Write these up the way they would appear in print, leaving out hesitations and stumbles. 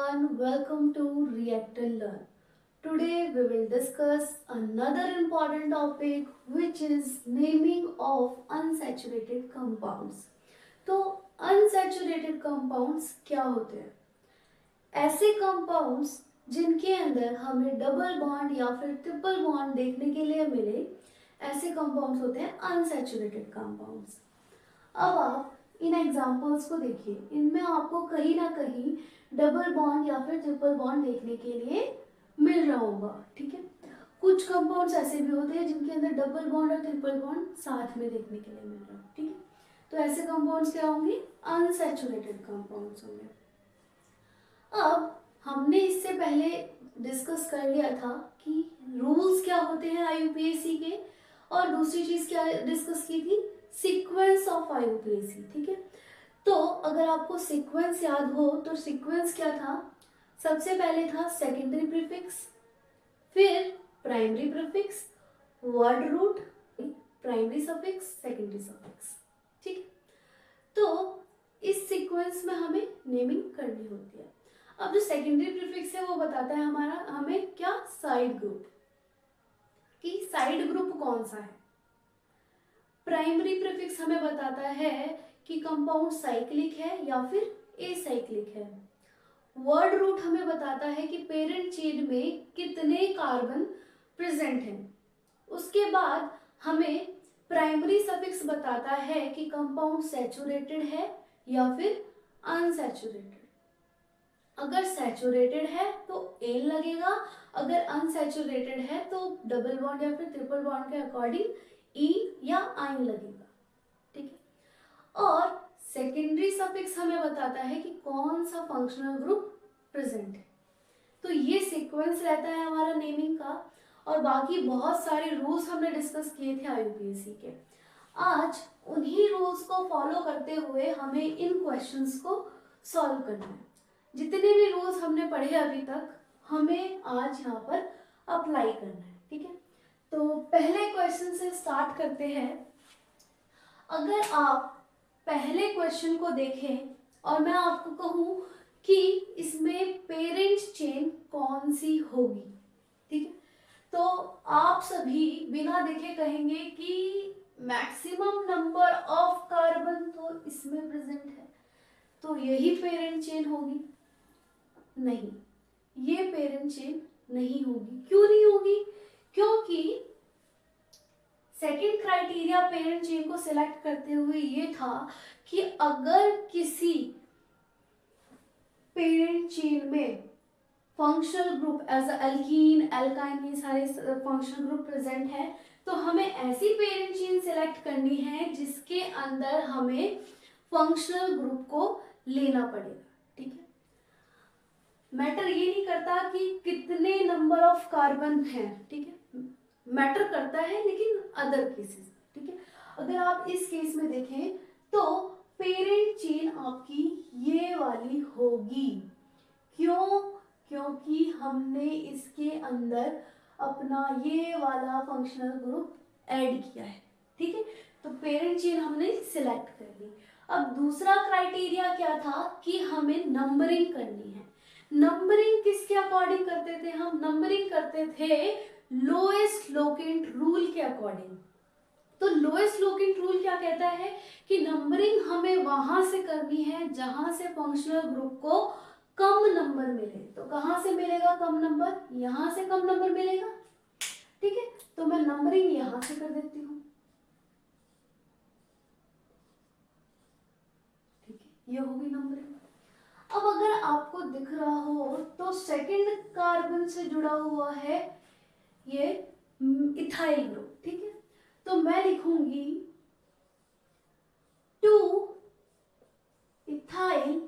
everyone, welcome to React and Learn. Today we will discuss another important topic which is naming of unsaturated compounds. तो unsaturated compounds क्या होते हैं? ऐसे compounds जिनके अंदर हमें डबल बॉन्ड या फिर ट्रिपल बॉन्ड देखने के लिए मिले, ऐसे compounds होते हैं unsaturated compounds. अब आप इन एग्जाम्पल्स को देखिए, इनमें आपको कहीं ना कहीं डबल बॉन्ड या फिर ट्रिपल बॉन्ड देखने के लिए मिल रहा होगा. ठीक है, कुछ कंपाउंड्स ऐसे भी होते हैं जिनके अंदर डबल बॉन्ड और ट्रिपल बॉन्ड साथ में देखने के लिए मिल रहा है. ठीक है, तो ऐसे कंपाउंड्स क्या होंगे? अनसैचुरेटेड कंपाउंड्स होंगे. अब हमने इससे पहले डिस्कस कर लिया था कि रूल्स क्या होते हैं आईयूपीएसी के, और दूसरी चीज क्या डिस्कस की थी? Sequence of IUPAC. ठीक है, तो अगर आपको सीक्वेंस याद हो तो सीक्वेंस क्या था? सबसे पहले था सेकेंडरी प्रीफिक्स, फिर primary prefix, word root, primary suffix, secondary suffix. ठीक है, तो इस सीक्वेंस में हमें नेमिंग करनी होती है. अब जो सेकेंडरी प्रीफिक्स है वो बताता है हमें क्या? साइड ग्रुप, कि साइड ग्रुप कौन सा है. प्राइमरी प्रीफिक्स हमें बताता है कि कंपाउंड साइक्लिक है या फिर एसाइक्लिक है. वर्ड रूट हमें बताता है कि पेरेंट चेन में कितने कार्बन प्रेजेंट हैं. उसके बाद हमें प्राइमरी सफिक्स बताता है कि कंपाउंड सैचुरेटेड है या फिर अनसैचुरेटेड. अगर सैचुरेटेड है तो एन लगेगा, अगर अनसैचुरेटेड है तो डबल बॉन्ड या फिर ट्रिपल बॉन्ड के अकॉर्डिंग ई या आइन लगेगा. ठीक है, और सेकेंडरी सफिक्स हमें बताता है कि कौन सा फंक्शनल ग्रुप प्रेजेंट है. तो ये सीक्वेंस रहता है हमारा नेमिंग का, और बाकी बहुत सारे रूल्स हमने डिस्कस किए थे आईयूपीएसी के. आज उन्हीं रूल्स को फॉलो करते हुए हमें इन क्वेश्चंस को सॉल्व करना है. जितने भी रूल्स हमने पढ़े अभी तक हमें आज यहाँ पर अप्लाई करना है. ठीक है, तो पहले क्वेश्चन से स्टार्ट करते हैं. अगर आप पहले क्वेश्चन को देखें और मैं आपको कहूं कि इसमें पेरेंट चेन कौन सी होगी, ठीक है, तो आप सभी बिना देखे कहेंगे कि मैक्सिमम नंबर ऑफ कार्बन तो इसमें प्रेजेंट है, तो यही पेरेंट चेन होगी. नहीं, ये पेरेंट चेन नहीं होगी. क्यों नहीं होगी? क्योंकि सेकेंड क्राइटेरिया पेरेंट चेन को सिलेक्ट करते हुए ये था कि अगर किसी पेरेंट चेन में functional group as alkene, alkyne, ये सारे फंक्शनल ग्रुप प्रेजेंट है, तो हमें ऐसी पेरेंट चेन सिलेक्ट करनी है जिसके अंदर हमें फंक्शनल ग्रुप को लेना पड़ेगा. ठीक है, मैटर ये नहीं करता कि कितने नंबर ऑफ कार्बन हैं. ठीक है, मैटर करता है लेकिन अदर केसेस. ठीक है, अगर आप इस केस में देखें तो पेरेंट चेन आपकी ये वाली होगी. क्यों? क्योंकि हमने इसके अंदर अपना ये वाला फंक्शनल ग्रुप ऐड किया है. ठीक है, तो पेरेंट चेन हमने सिलेक्ट कर ली. अब दूसरा क्राइटेरिया क्या था कि हमें नंबरिंग करनी है. नंबरिंग किसके अकॉर्डिंग करते थे? हम नंबरिंग करते थे लोएस्ट लोकेंट रूल के अकॉर्डिंग. तो लोएस्ट लोकेंट रूल क्या कहता है कि नंबरिंग हमें वहां से करनी है जहां से फंक्शनल ग्रुप को कम नंबर मिले. तो कहां से मिलेगा कम नंबर? यहां से कम नंबर मिलेगा. ठीक है, तो मैं नंबरिंग यहां से कर देती हूँ. ठीक है, ये होगी नंबरिंग. अब अगर आपको दिख रहा हो तो सेकंड कार्बन से जुड़ा हुआ है ये इथाइल ग्रुप. ठीक है, तो मैं लिखूंगी 2 इथाइल.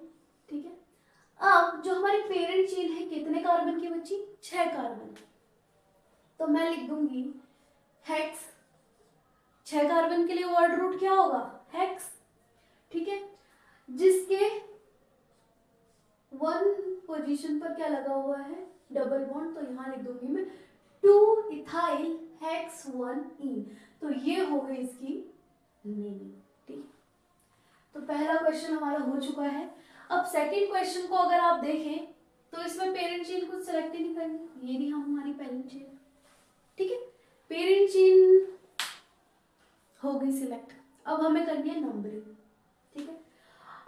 ठीक है, अब जो हमारी पेरेंट चेन है कितने कार्बन की बची? 6 कार्बन. तो मैं लिख दूंगी हेक्स. 6 कार्बन के लिए वर्ड रूट क्या होगा? हेक्स. ठीक है, जिसके 1 पोजीशन पर क्या लगा हुआ है? Double bond. तो यहां लिख दूंगी मैं 2 इथाइल हेक्स 1 ईन. तो ये हो गई इसकी नेमिंग. ठीक, तो पहला क्वेश्चन हमारा हो चुका है. अब सेकंड क्वेश्चन को अगर आप देखें तो इसमें पेरेंट चेन कुछ सेलेक्ट ही नहीं करनी, ये नहीं हमारी पेरेंट चेन, ठीक है। पेरेंट चेन हो गई सिलेक्ट। अब हमें करनी है नंबरिंग, ठीक है।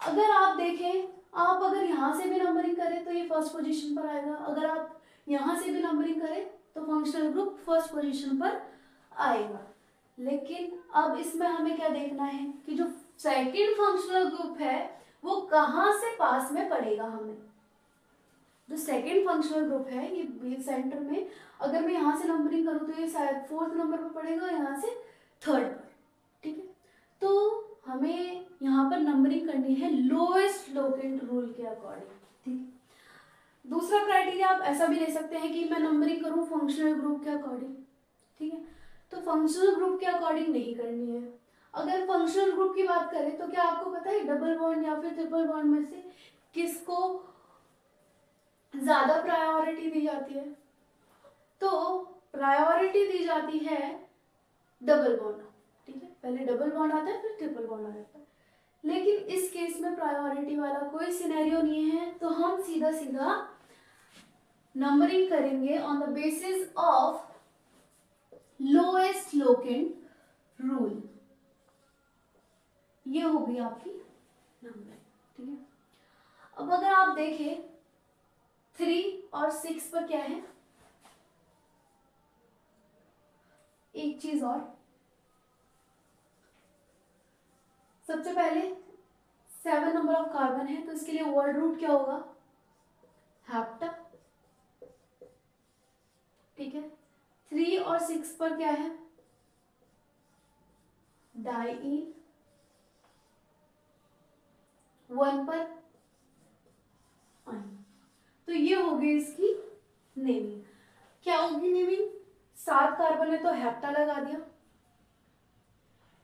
अगर आप देखें, आप अगर यहाँ से भी नंबरिंग करें तो ये फर्स्ट पोजीशन पर आएगा, अगर आप यहाँ से भी नंबरिंग करें तो फंक्शनल ग्रुप फर्स्ट पोजीशन पर आएगा। लेकिन अब इसमें हमें क्या देखना है कि जो सेकंड फंक्शनल ग्रुप है वो कहाँ से पास में पड़ेगा। हमें जो सेकंड फंक्शनल ग्रुप है ये बी सेंटर में, अगर मैं यहाँ से नंबरिंग करूँ तो ये शायद 4th नंबर पर पड़ेगा, यहाँ से 3rd पर, ठीक है। तो हमें यहाँ पर नंबरिंग करनी है लोएस्ट लोकेंट रूल के अकॉर्डिंग, ठीक है। दूसरा क्राइटेरिया आप ऐसा भी ले सकते हैं कि मैं नंबरिंग करूँ फंक्शनल ग्रुप के अकॉर्डिंग, ठीक है। तो फंक्शनल ग्रुप के अकॉर्डिंग नहीं करनी है। अगर फंक्शनल ग्रुप की बात करें तो क्या आपको पता है डबल बॉन्ड या फिर ट्रिपल बॉन्ड में से किसको ज्यादा प्रायोरिटी दी जाती है? तो प्रायोरिटी दी जाती है डबल बॉन्ड, ठीक है। पहले डबल बॉन्ड आता है फिर ट्रिपल बॉन्ड आ जाता है। लेकिन इस केस में प्रायोरिटी वाला कोई सिनेरियो नहीं है, तो हम सीधा सीधा नंबरिंग करेंगे on the basis of lowest locant rule. ये हो गई आपकी नंबरिंग, ठीक है। अब अगर आप देखें 3 और 6 पर क्या है, एक चीज और, सबसे पहले 7 नंबर ऑफ कार्बन है तो इसके लिए वर्ड रूट क्या होगा? हेप्टा, ठीक है। 3 और 6 पर क्या है? डाईईन। 1 पर आइन। तो ये हो गई इसकी नेमिंग। क्या होगी नेमिंग? 7 कार्बन है तो हेप्टा लगा दिया,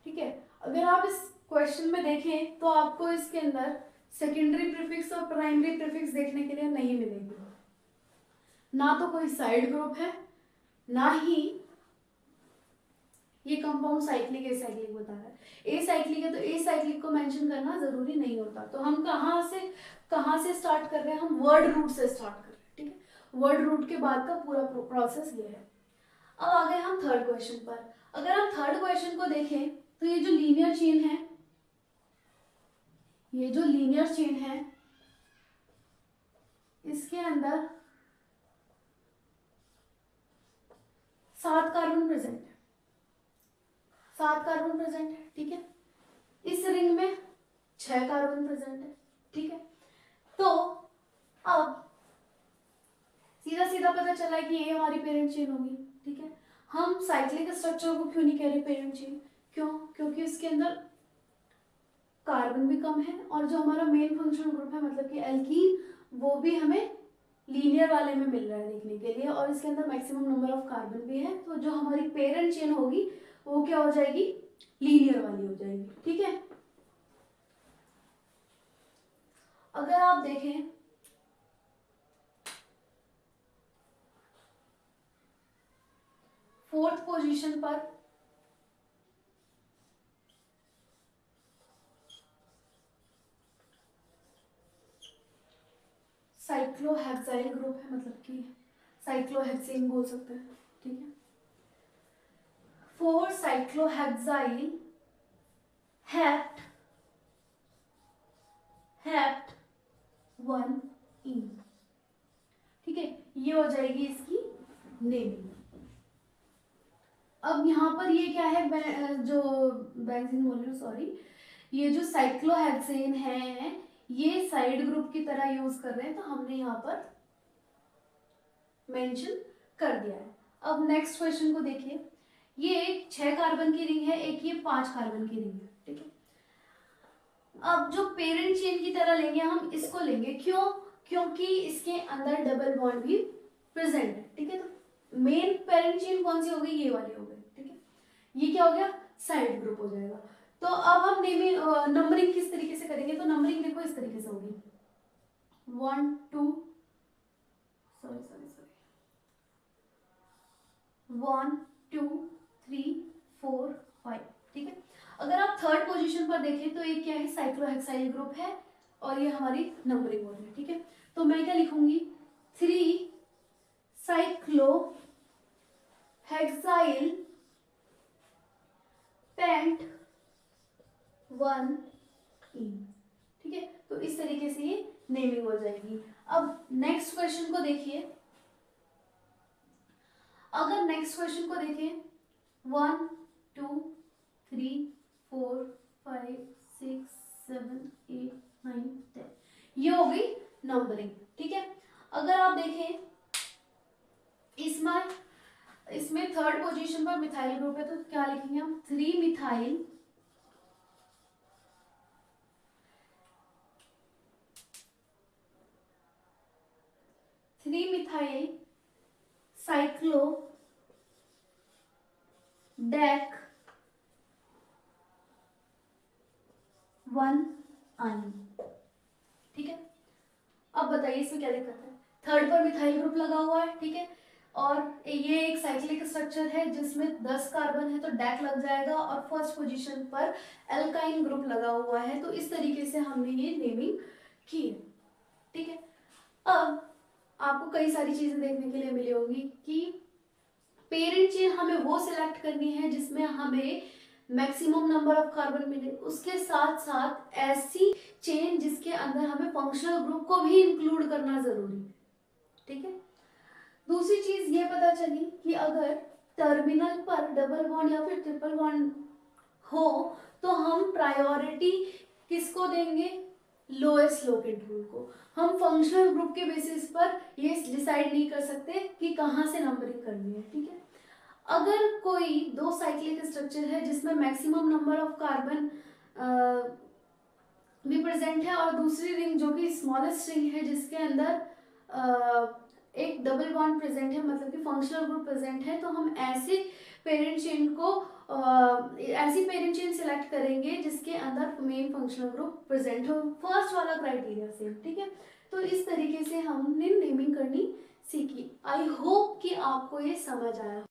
ठीक है। अगर आप इस क्वेश्चन में देखें तो आपको इसके अंदर सेकेंडरी प्रीफिक्स और प्राइमरी प्रीफिक्स देखने के लिए नहीं मिलेगी, ना तो कोई साइड ग्रुप है, ना ही ये कंपाउंड साइक्लिक ए साइक्लिक बता रहा है। ए साइक्लिक है तो ए साइक्लिक को मेंशन करना जरूरी नहीं होता। तो हम कहाँ से स्टार्ट कर रहे हैं? हम वर्ड रूट से स्टार्ट कर रहे हैं, ठीक है। वर्ड रूट के बाद का पूरा प्रोसेस ये है। अब आ गए हम थर्ड क्वेश्चन पर। अगर हम थर्ड क्वेश्चन को देखें तो ये जो लीनियर चेन है, इसके अंदर 7 कार्बन प्रेजेंट है, 7 कार्बन प्रेजेंट है, ठीक है। इस रिंग में 6 कार्बन प्रेजेंट है, ठीक है। तो अब सीधा सीधा पता चला है कि ये हमारी पेरेंट चेन होगी, ठीक है। हम साइक्लिक स्ट्रक्चर को क्यों नहीं कह रहे पेरेंट चेन? क्यों? क्योंकि इसके अंदर कार्बन भी कम है और जो हमारा मेन फंक्शनल ग्रुप है मतलब कि एल्कीन, वो भी हमें लीनियर वाले में मिल रहा है देखने के लिए, और इसके अंदर मैक्सिमम नंबर ऑफ कार्बन भी है। तो जो हमारी पेरेंट चेन होगी वो क्या हो जाएगी? लीनियर वाली हो जाएगी, ठीक है। अगर आप देखें फोर्थ पोजीशन पर साइक्लोहेक्साइल ग्रुप है, मतलब कि साइक्लोहेक्सेन बोल सकते हैं, ठीक है। 4 साइक्लोहेक्साइल हेप्ट 1 इन, ठीक है। ये हो जाएगी इसकी नेमिंग। अब यहाँ पर ये क्या है, जो बेंजीन बोल रही हूँ, सॉरी, ये जो साइक्लोहेक्सेन है ये साइड ग्रुप की तरह यूज कर रहे हैं, तो हमने यहाँ पर मेंशन कर दिया है। अब नेक्स्ट क्वेश्चन को देखिए। ये एक 6 कार्बन की रिंग है, एक ये 5 कार्बन की रिंग है, ठीक है। अब जो पेरेंट चेन की तरह लेंगे हम इसको लेंगे, क्यों? क्योंकि इसके अंदर डबल बॉन्ड भी प्रेजेंट है, ठीक है। तो मेन पेरेंट चेन कौन सी हो गई? ये वाली हो गई, ठीक है। ये क्या हो गया? साइड ग्रुप हो जाएगा। तो अब हम नंबरिंग किस तरीके से करेंगे? तो नंबरिंग देखो इस तरीके से होगी, 1 2 1 2 3 4 5, ठीक है। अगर आप थर्ड पोजीशन पर देखें तो ये क्या है? साइक्लोहेक्साइल ग्रुप है और ये हमारी नंबरिंग हो रही है, ठीक है। तो मैं क्या लिखूंगी? 3 साइक्लोहेक्साइल पेंट 1 इन। ठीक है, तो इस तरीके से ये नेमिंग हो जाएगी। अब नेक्स्ट क्वेश्चन को देखिए, अगर नेक्स्ट क्वेश्चन को देखें 1 2 3 4 5 6 7 8 9 10, ये हो गई नंबरिंग। ठीक है, अगर आप देखें इसमें थर्ड पोजीशन पर मिथाइल ग्रुप है, तो क्या लिखेंगे हम? 3 मिथाइल साइक्लो डेक 1 आयन। ठीक है, अब बताइए इसमें क्या दिक्कत है? थर्ड पर मिथाइल ग्रुप लगा हुआ है, ठीक है, और ये एक साइक्लिक स्ट्रक्चर है जिसमें 10 कार्बन है तो डेक लग जाएगा, और फर्स्ट पोजीशन पर एल्काइन ग्रुप लगा हुआ है। तो इस तरीके से हमने ये नेमिंग की है। ठीक है, अब आपको कई सारी चीजें देखने के लिए मिली होगी कि पेरेंट चेन हमें वो सिलेक्ट करनी है जिसमें हमें मैक्सिमम नंबर ऑफ कार्बन मिले, उसके साथ साथ ऐसी चेन जिसके अंदर हमें फंक्शनल ग्रुप को भी इंक्लूड करना जरूरी है। ठीक है, दूसरी चीज ये पता चली कि अगर टर्मिनल पर डबल बॉन्ड या फिर ट्रिपल बॉन्ड हो तो हम प्रायोरिटी किसको देंगे? लोएस्ट लोकेट रूल को। हम फंक्शनल ग्रुप के बेसिस पर ये डिसाइड नहीं कर सकते कि कहाँ से नंबरिंग करनी है। ठीक है, अगर कोई दो साइक्लिक स्ट्रक्चर है जिसमें मैक्सिमम नंबर ऑफ कार्बन भी प्रेजेंट है और दूसरी रिंग जो कि स्मॉलेस्ट रिंग है जिसके अंदर एक डबल बॉन्ड प्रेजेंट है, मतलब कि फंक्शनल ग्रुप प्रेजेंट है, तो हम ऐसी पेरेंट चेन सिलेक्ट करेंगे जिसके अंदर मेन फंक्शनल ग्रुप प्रेजेंट हो। फर्स्ट वाला क्राइटेरिया सेम। ठीक है, तो इस तरीके से हमने नेमिंग करनी सीखी। आई होप कि आपको ये समझ आया।